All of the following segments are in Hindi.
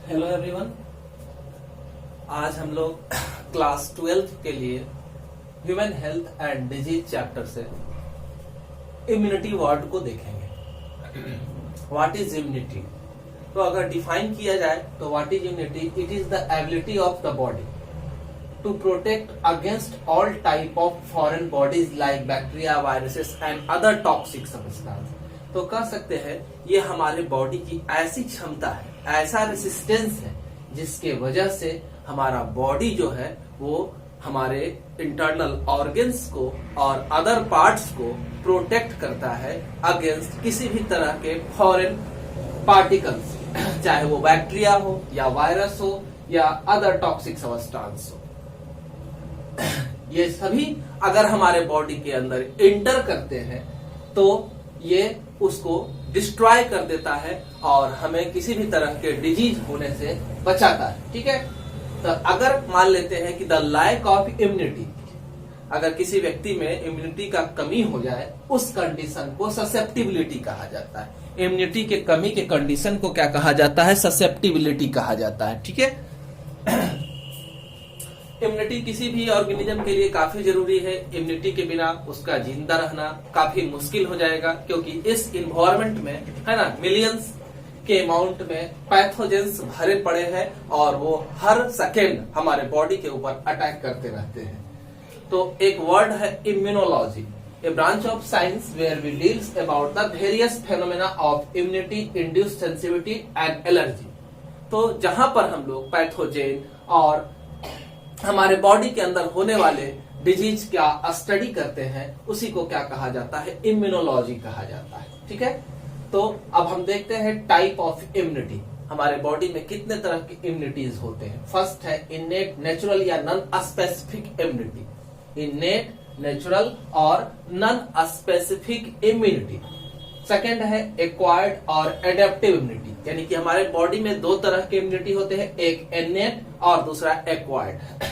Hello everyone. आज हम लोग क्लास 12 के लिए human health and disease chapter से इम्यूनिटी वर्ड को देखेंगे। What is immunity? तो अगर डिफाइन किया जाए तो what is immunity? It is the ability of the body to protect against all type of foreign bodies like bacteria, viruses and other toxic substance. तो कह सकते हैं ये हमारे बॉडी की ऐसी क्षमता है, ऐसा रेसिस्टेंस है जिसके वजह से हमारा बॉडी जो है वो हमारे इंटरनल ऑर्गन्स को और अदर पार्ट्स को प्रोटेक्ट करता है अगेंस्ट किसी भी तरह के फॉरेन पार्टिकल्स, चाहे वो बैक्टीरिया हो या वायरस हो या अदर टॉक्सिक सब्सटेंस हो। ये सभी अगर हमारे बॉडी के अंदर इंटर करते हैं तो ये उसको डिस्ट्रॉय कर देता है और हमें किसी भी तरह के डिजीज होने से बचाता है। ठीक है, तो अगर मान लेते हैं कि द लैक ऑफ इम्यूनिटी, अगर किसी व्यक्ति में इम्यूनिटी का कमी हो जाए उस कंडीशन को ससेप्टिबिलिटी कहा जाता है। इम्यूनिटी के कमी के कंडीशन को क्या कहा जाता है? ससेप्टिबिलिटी कहा जाता है। ठीक है, इम्यूनिटी किसी भी ऑर्गेनिज्म के लिए काफी जरूरी है। इम्यूनिटी के बिना उसका जिंदा रहना काफी मुश्किल हो जाएगा, क्योंकि इस इन्वायरमेंट में है ना मिलियंस के अमाउंट में पैथोजेंस भरे पड़े हैं और वो हर सेकेंड हमारे बॉडी के ऊपर अटैक करते रहते हैं। तो एक वर्ड है immunology, a branch of science where we deals about the various phenomena of immunity induced sensitivity and allergy. तो जहां पर हम लोग पैथोजेन और हमारे बॉडी के अंदर होने वाले डिजीज का स्टडी करते हैं उसी को क्या कहा जाता है? इम्यूनोलॉजी कहा जाता है। ठीक है, तो अब हम देखते हैं टाइप ऑफ इम्यूनिटी। हमारे बॉडी में कितने तरह की इम्यूनिटीज होते हैं? फर्स्ट है इनेट, नेचुरल या नॉन स्पेसिफिक इम्यूनिटी। इनेट, नेचुरल और नॉन स्पेसिफिक इम्यूनिटी। सेकेंड है एक्वायर्ड और एडेप्टिव इम्यूनिटी, यानी कि हमारे बॉडी में दो तरह के इम्यूनिटी होते हैं, एक इनेट और दूसरा एक्वायर्ड।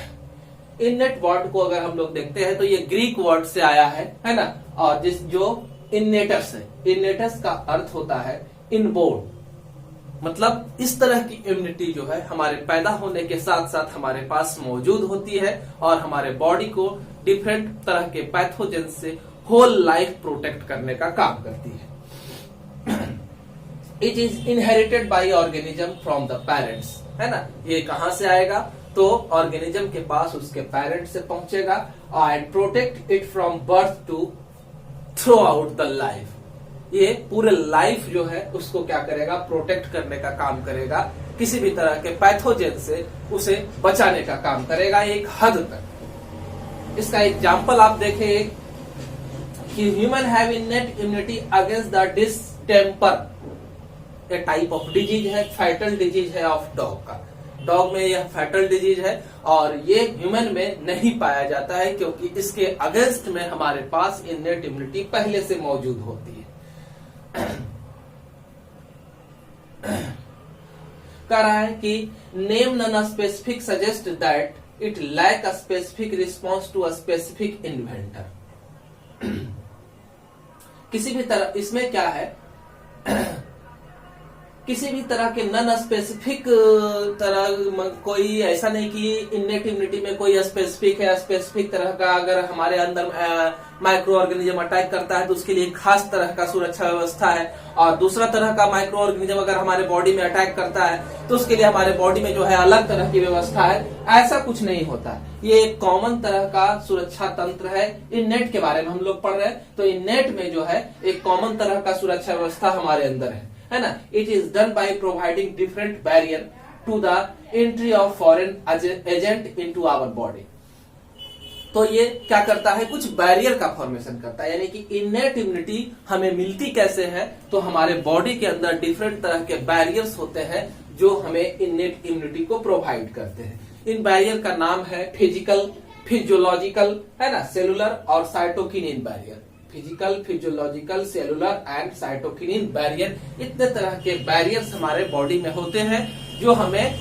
इनेट वर्ड को अगर हम लोग देखते हैं तो ये ग्रीक वर्ड से आया है ना, और जो इनेटस है, इनेटस का अर्थ होता है इनबोर्न। मतलब इस तरह की इम्यूनिटी जो है हमारे पैदा होने के साथ साथ हमारे पास मौजूद होती है और हमारे बॉडी को डिफरेंट तरह के पैथोजेन से होल लाइफ प्रोटेक्ट करने का काम करती है। It is inherited by organism from the parents, है ना। ये कहां से आएगा? तो ऑर्गेनिज्म के पास उसके पेरेंट्स से पहुंचेगा and protect it from birth to throughout the life. ये पूरे लाइफ जो है उसको क्या करेगा? प्रोटेक्ट करने का काम करेगा, किसी भी तरह के पैथोजेन से उसे बचाने का काम करेगा एक हद तक। इसका एग्जाम्पल आप देखें कि human have innate immunity against the distemper, ये टाइप ऑफ डिजीज है, फैटल डिजीज है ऑफ डॉग का। डॉग में यह फैटल डिजीज है और ये ह्यूमन में नहीं पाया जाता है, क्योंकि इसके अगेंस्ट में हमारे पास इनेट इम्यूनिटी पहले से मौजूद होती है। कह रहा है कि name non specific suggest that it lack a specific response to a specific inventor. किसी भी तरह इसमें क्या है, किसी भी तरह के नॉन स्पेसिफिक तरह, कोई ऐसा नहीं कि इनेट इम्यूनिटी में कोई स्पेसिफिक है, स्पेसिफिक तरह का अगर हमारे अंदर माइक्रो ऑर्गेनिज्म अटैक करता है तो उसके लिए खास तरह का सुरक्षा व्यवस्था है, और दूसरा तरह का माइक्रो ऑर्गेनिज्म अगर हमारे बॉडी में अटैक करता है तो उसके लिए हमारे बॉडी में जो है अलग तरह की व्यवस्था है। ऐसा कुछ नहीं होता, ये एक कॉमन तरह का सुरक्षा तंत्र है। इनेट के बारे में हम लोग पढ़ रहे हैं, तो इनेट में जो है एक कॉमन तरह का सुरक्षा व्यवस्था हमारे अंदर है ना। It is done by providing different barrier to the entry of foreign agent into our body. तो ये क्या करता है? कुछ बैरियर का फॉर्मेशन करता है, यानी कि इनेट इम्यूनिटी हमें मिलती कैसे है? तो हमारे बॉडी के अंदर डिफरेंट तरह के बैरियर्स होते हैं जो हमें इनेट इम्यूनिटी को प्रोवाइड करते हैं। इन बैरियर का नाम है फिजिकल, फिजियोलॉजिकल, है ना, सेलुलर और cytokinin barrier. Physical, physiological, cellular and cytokinin barrier, इतने तरह के बैरियर्स हमारे बॉडी में होते हैं जो हमें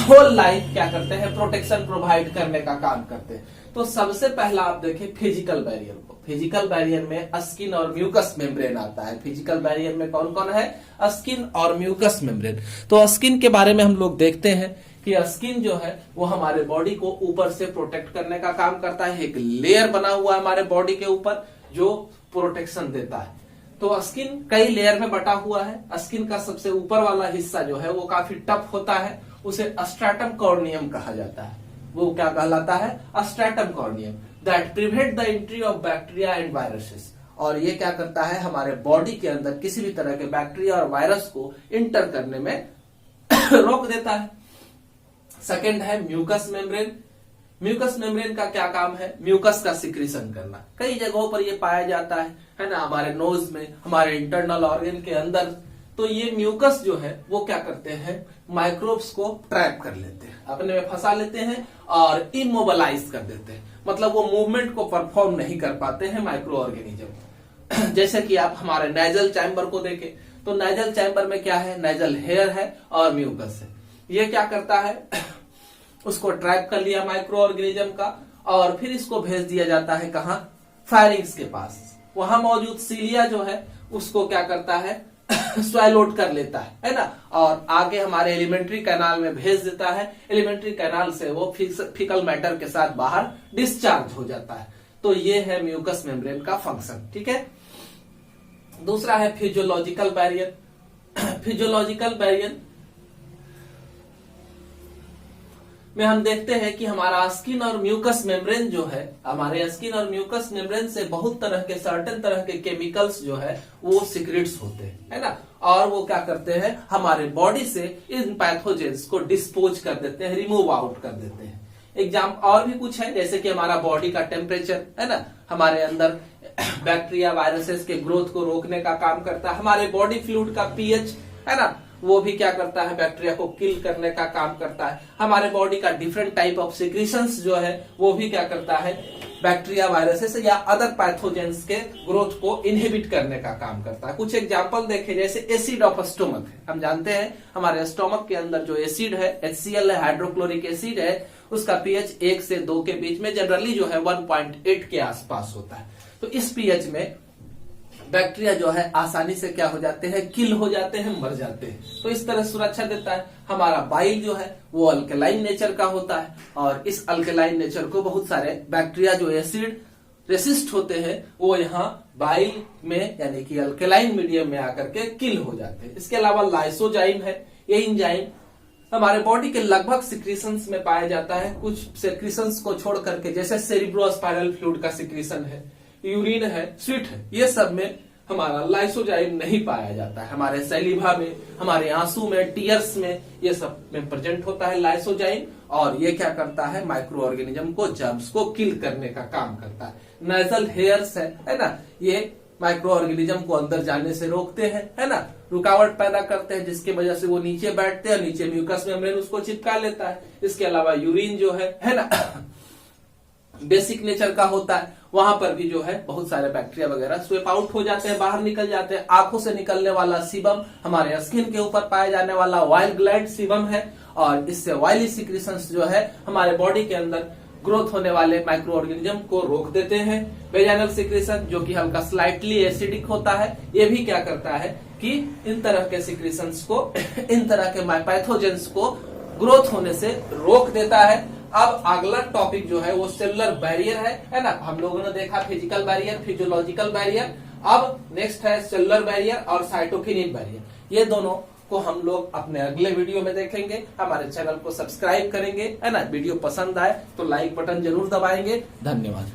होल लाइफ क्या करते हैं? प्रोटेक्शन प्रोवाइड करने का काम करते हैं। तो सबसे पहला आप देखें फिजिकल बैरियर को। फिजिकल बैरियर में स्किन और म्यूकस मेम्ब्रेन आता है। फिजिकल बैरियर में कौन कौन है? स्किन और म्यूकस मेम्ब्रेन। तो स्किन के बारे में हम लोग देखते हैं कि स्किन जो है वो हमारे बॉडी को ऊपर से प्रोटेक्ट करने का काम करता है। एक लेयर बना हुआ है हमारे बॉडी के ऊपर जो प्रोटेक्शन देता है। तो स्किन कई लेयर में बटा हुआ है। स्किन का सबसे ऊपर वाला हिस्सा जो है वो काफी टफ होता है, उसे स्ट्रैटम कॉर्नियम कहा जाता है। वो क्या कहलाता है? Stratum corneum that prevent the entry of bacteria and viruses. और ये क्या करता है? हमारे बॉडी के अंदर किसी भी तरह के बैक्टीरिया और वायरस को इंटर करने में रोक देता है। सेकेंड है म्यूकस मेम्ब्रेन। म्यूकस मेम्ब्रेन का क्या काम है? म्यूकस का सिक्रीशन करना। कई जगहों पर ये पाया जाता है ना, हमारे नोज में, हमारे इंटरनल ऑर्गन के अंदर। तो ये म्यूकस जो है वो क्या करते हैं? माइक्रोब्स को ट्रैप कर लेते हैं, अपने में फंसा लेते हैं और इमोबलाइज कर देते हैं। मतलब वो मूवमेंट को परफॉर्म नहीं कर पाते हैं माइक्रो ऑर्गेनिज्म। जैसे कि आप हमारे नेजल चैम्बर को देखें तो नेजल चैम्बर में क्या है? नेजल हेयर है और म्यूकस है। ये क्या करता है? उसको ट्रैप कर लिया माइक्रो ऑर्गेनिज्म का और फिर इसको भेज दिया जाता है कहां? फायरिंग्स के पास। वहां मौजूद सीलिया जो है उसको क्या करता है? स्वैलोड कर लेता है ना, और आगे हमारे एलिमेंट्री कैनाल में भेज देता है। एलिमेंट्री कैनाल से वो फीकल मैटर के साथ बाहर डिस्चार्ज हो जाता है। तो ये है म्यूकस मेम्ब्रेन का फंक्शन। ठीक है। दूसरा है फिजियोलॉजिकल बैरियर। फिजियोलॉजिकल बैरियर में हम देखते हैं कि हमारा स्किन और म्यूकस मेम्ब्रेन जो है, हमारे स्किन और म्यूकस मेम्ब्रेन से बहुत तरह के सर्टेन तरह के केमिकल्स जो है वो सीक्रेट्स होते हैं, है ना। और वो क्या करते हैं? हमारे बॉडी से इन पैथोजेंस को डिस्पोज कर देते हैं, रिमूव आउट कर देते हैं। एग्जाम और भी कुछ है, जैसे कि हमारा बॉडी का टेम्परेचर, है ना, हमारे अंदर बैक्टीरिया वायरसेस के ग्रोथ को रोकने का काम करता है। हमारे बॉडी फ्लूइड का पीएच, है ना, वो भी क्या करता है? बैक्टीरिया को किल करने का काम करता है। हमारे बॉडी का डिफरेंट टाइप ऑफ सिक्रीशंस जो है वो भी क्या करता है? बैक्टीरिया वायरसेस या अदर पैथोजेंस के ग्रोथ को इनहिबिट करने का काम करता है। कुछ एग्जांपल देखें, जैसे एसिड ऑफ स्टोमक है। हम जानते हैं हमारे स्टोमक के अंदर जो एसिड है, HCl है, हाइड्रोक्लोरिक एसिड है, उसका पीएच 1 से 2 के बीच में जनरली जो है 1.8 के आसपास होता है। तो इस पीएच में बैक्टीरिया जो है आसानी से क्या हो जाते हैं? किल हो जाते हैं, मर जाते हैं। तो इस तरह सुरक्षा देता है। हमारा बाइल जो है वो अल्कलाइन नेचर का होता है और इस अल्कलाइन नेचर को बहुत सारे बैक्टीरिया जो एसिड रेसिस्ट होते हैं वो यहाँ बाइल में यानी कि अल्कलाइन मीडियम में आकर के किल हो जाते हैं। इसके अलावा लाइसोजाइम है। ये इंजाइम हमारे बॉडी के लगभग सिक्रीशंस में पाया जाता है, कुछ सिक्रीशंस को छोड़ करके, जैसे सेरिब्रोस्पाइनल फ्लूइड का सिक्रीशन है, यूरिन है, स्वीट है, ये सब में हमारा लाइसोजाइम नहीं पाया जाता है। हमारे सैलिवा में, हमारे आंसू में, टीयर्स में, ये सब में प्रेजेंट होता है लाइसोजाइम। और ये क्या करता है? माइक्रो ऑर्गेनिज्म को, जर्म्स को किल करने का काम करता है। नेजल हेयर्स है ना, ये माइक्रो ऑर्गेनिज्म को अंदर जाने से रोकते हैं, है ना, रुकावट पैदा करते हैं, जिसकी वजह से वो नीचे बैठते हैं, नीचे म्यूकस मेम्ब्रेन उसको चिपका लेता है। इसके अलावा यूरिन जो है ना, बेसिक नेचर का होता है। वहां पर भी जो है बहुत सारे बैक्टीरिया वगैरह स्वेप आउट हो जाते हैं, बाहर निकल जाते हैं। आंखों से निकलने वाला सीबम हमारे स्किन के ऊपर पाया जाने वाला वाइल ग्लैंड सीबम है और इससे वाइली सिक्रीशंस जो है हमारे बॉडी के अंदर ग्रोथ होने वाले माइक्रो ऑर्गेनिज्म को रोक देते हैं। वेजाइनल सिक्रीशन जो कि हल्का स्लाइटली एसिडिक होता है, ये भी क्या करता है कि इन तरह के सिक्रीशंस को, इन तरह के पैथोजेंस को ग्रोथ होने से रोक देता है। अब अगला टॉपिक जो है वो सेलुलर बैरियर है ना। हम लोगों ने देखा फिजिकल बैरियर, फिजियोलॉजिकल बैरियर। अब नेक्स्ट है सेलुलर बैरियर और साइटोकिनिन बैरियर। ये दोनों को हम लोग अपने अगले वीडियो में देखेंगे। हमारे चैनल को सब्सक्राइब करेंगे, है ना। वीडियो पसंद आए तो लाइक बटन जरूर दबाएंगे। धन्यवाद।